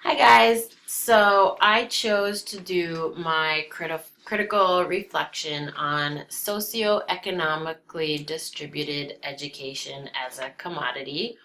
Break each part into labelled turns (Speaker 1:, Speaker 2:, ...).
Speaker 1: Hi guys. So I chose to do my critical reflection on socioeconomically distributed education as a commodity,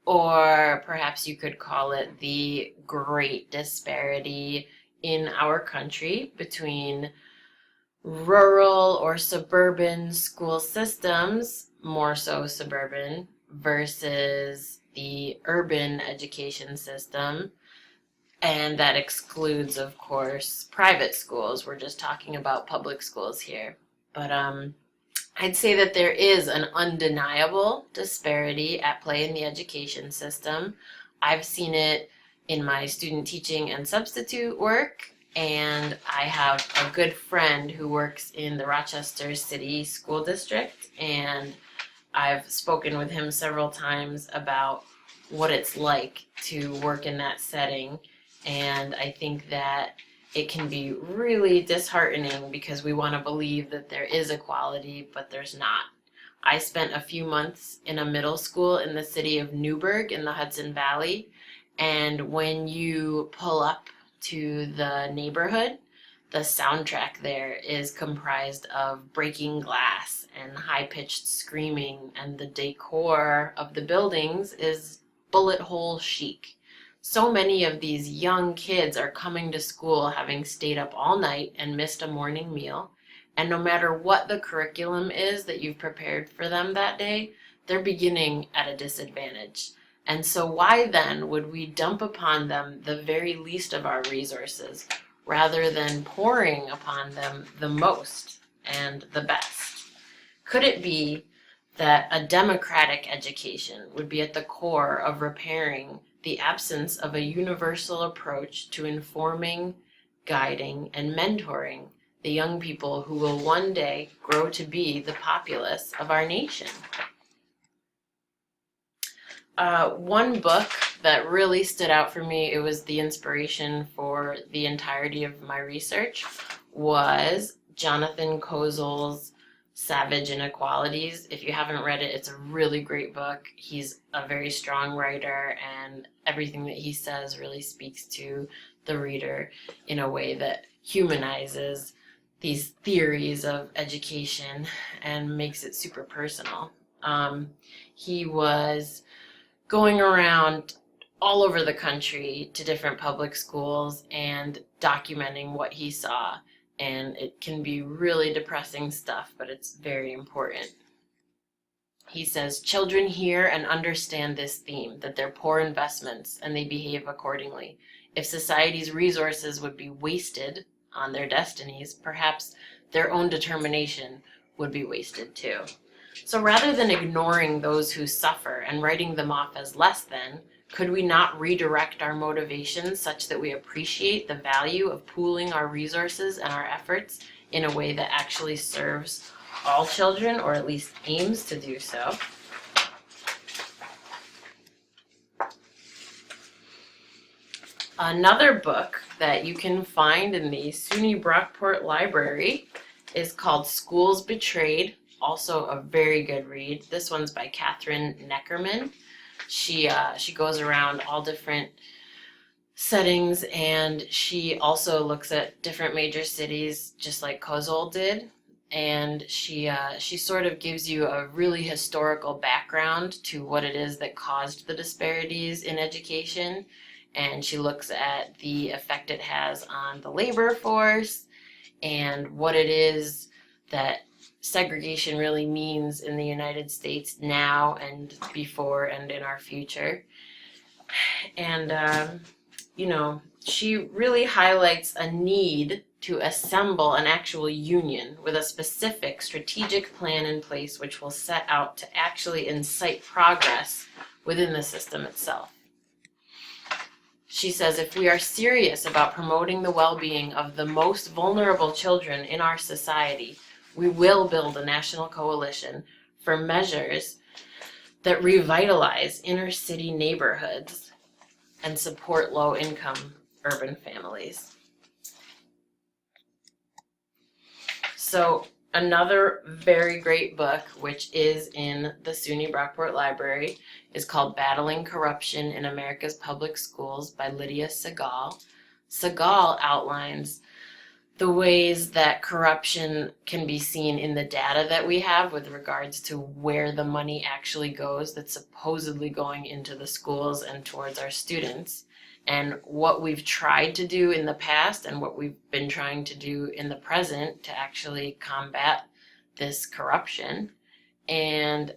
Speaker 1: or perhaps you could call it the great disparity in our country between rural or suburban school systems, more so suburban, versus the urban education system, and that excludes, of course, private schools. We're just talking about public schools here. But I'd say that there is an undeniable disparity at play in the education system. I've seen it in my student teaching and substitute work, and I have a good friend who works in the Rochester City School District, and I've spoken with him several times about what it's like to work in that setting. And I think that it can be really disheartening because we want to believe that there is equality, but there's not. I spent a few months in a middle school in the city of Newburgh in the Hudson Valley. And when you pull up to the neighborhood, the soundtrack there is comprised of breaking glass and high-pitched screaming, and the decor of the buildings is bullet hole chic. So many of these young kids are coming to school having stayed up all night and missed a morning meal, and no matter what the curriculum is that you've prepared for them that day, they're beginning at a disadvantage. And so why then would we dump upon them the very least of our resources rather than pouring upon them the most and the best? Could it be that a democratic education would be at the core of repairing the absence of a universal approach to informing, guiding, and mentoring the young people who will one day grow to be the populace of our nation? One book that really stood out for me, it was the inspiration for the entirety of my research, was Jonathan Kozol's Savage Inequalities. If you haven't read it, it's a really great book. He's a very strong writer, and everything that he says really speaks to the reader in a way that humanizes these theories of education and makes it super personal. He was going around all over the country to different public schools and documenting what he saw. And it can be really depressing stuff, but it's very important. He says, children hear and understand this theme, that they're poor investments and they behave accordingly. If society's resources would be wasted on their destinies, perhaps their own determination would be wasted too. So rather than ignoring those who suffer and writing them off as less than, could we not redirect our motivations such that we appreciate the value of pooling our resources and our efforts in a way that actually serves all children, or at least aims to do so? Another book that you can find in the SUNY Brockport Library is called Schools Betrayed, also a very good read. This one's by Catherine Neckerman. She goes around all different settings, and she also looks at different major cities just like Kozol did. And she sort of gives you a really historical background to what it is that caused the disparities in education. And she looks at the effect it has on the labor force and what it is that segregation really means in the United States now and before and in our future. And, she really highlights a need to assemble an actual union with a specific strategic plan in place which will set out to actually incite progress within the system itself. She says, if we are serious about promoting the well-being of the most vulnerable children in our society, we will build a national coalition for measures that revitalize inner city neighborhoods and support low-income urban families. So Another very great book, which is in the SUNY Brockport Library, is called Battling Corruption in America's Public Schools by Lydia Segal. Segal outlines the ways that corruption can be seen in the data that we have with regards to where the money actually goes that's supposedly going into the schools and towards our students, and what we've tried to do in the past and what we've been trying to do in the present to actually combat this corruption. And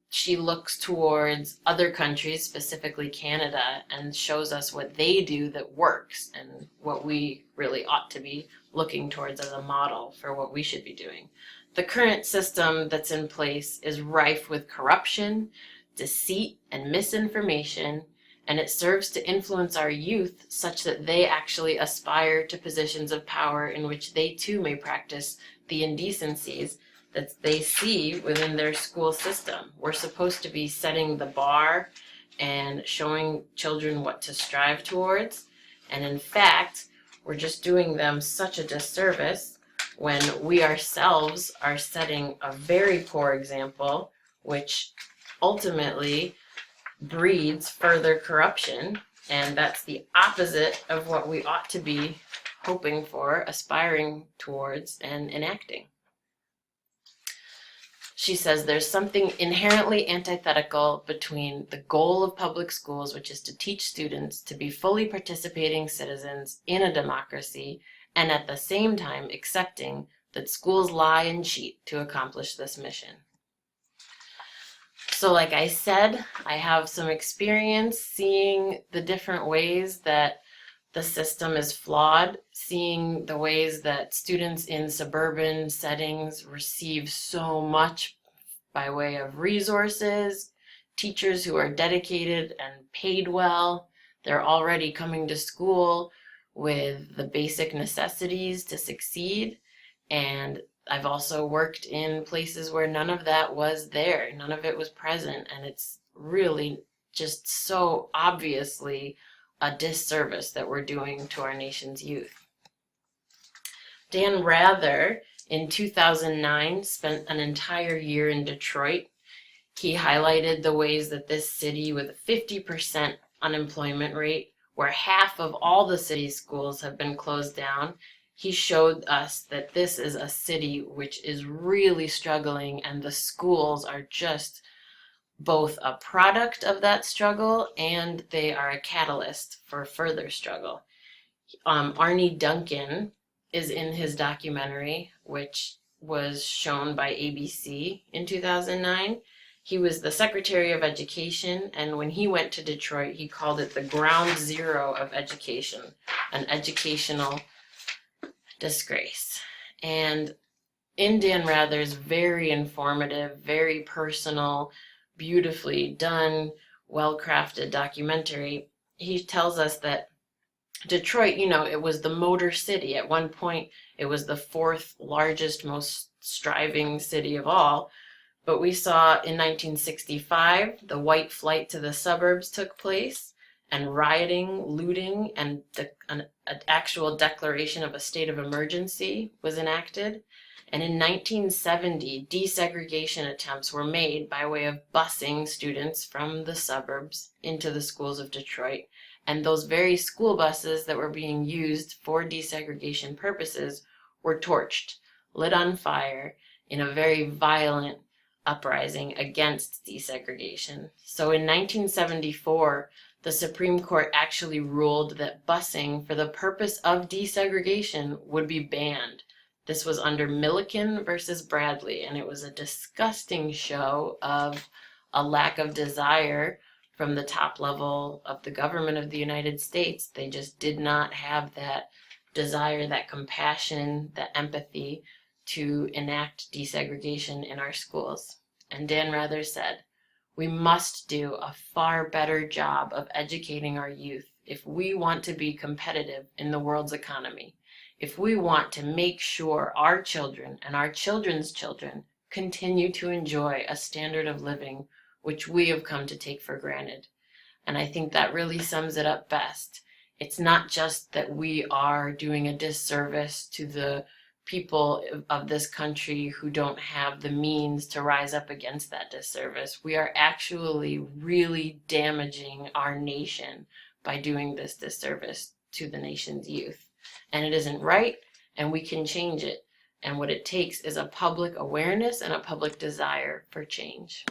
Speaker 1: she looks towards other countries, specifically Canada, and shows us what they do that works and what we really ought to be looking towards as a model for what we should be doing. The current system that's in place is rife with corruption, deceit, and misinformation, and it serves to influence our youth such that they actually aspire to positions of power in which they too may practice the indecencies that they see within their school system. We're supposed to be setting the bar and showing children what to strive towards. And in fact, we're just doing them such a disservice when we ourselves are setting a very poor example, which ultimately breeds further corruption. And that's the opposite of what we ought to be hoping for, aspiring towards, and enacting. She says there's something inherently antithetical between the goal of public schools, which is to teach students to be fully participating citizens in a democracy, and at the same time accepting that schools lie and cheat to accomplish this mission. So like I said, I have some experience seeing the different ways that the system is flawed, seeing the ways that students in suburban settings receive so much by way of resources, teachers who are dedicated and paid well. They're already coming to school with the basic necessities to succeed. And I've also worked in places where none of that was there, none of it was present, and it's really just so obviously a disservice that we're doing to our nation's youth. Dan Rather, in 2009, spent an entire year in Detroit. He highlighted the ways that this city with a 50% unemployment rate, where half of all the city's schools have been closed down, he showed us that this is a city which is really struggling, and the schools are just both a product of that struggle and they are a catalyst for further struggle. Arnie Duncan is in his documentary, which was shown by ABC in 2009. He was the Secretary of Education, and when he went to Detroit, he called it the ground zero of education, an educational disgrace. And in Dan Rather's very informative, very personal, beautifully done, well-crafted documentary, he tells us that Detroit, it was the motor city. At one point, it was the fourth largest, most striving city of all. But we saw in 1965, the white flight to the suburbs took place, and rioting, looting, and an actual declaration of a state of emergency was enacted. And in 1970, desegregation attempts were made by way of busing students from the suburbs into the schools of Detroit. And those very school buses that were being used for desegregation purposes were torched, lit on fire in a very violent uprising against desegregation. So in 1974, the Supreme Court actually ruled that busing for the purpose of desegregation would be banned. This was under Milliken versus Bradley, and it was a disgusting show of a lack of desire from the top level of the government of the United States. They just did not have that desire, that compassion, that empathy to enact desegregation in our schools. And Dan Rather said, we must do a far better job of educating our youth if we want to be competitive in the world's economy. If we want to make sure our children and our children's children continue to enjoy a standard of living which we have come to take for granted. And I think that really sums it up best. It's not just that we are doing a disservice to the people of this country who don't have the means to rise up against that disservice. We are actually really damaging our nation by doing this disservice to the nation's youth. And it isn't right, and we can change it. And what it takes is a public awareness and a public desire for change.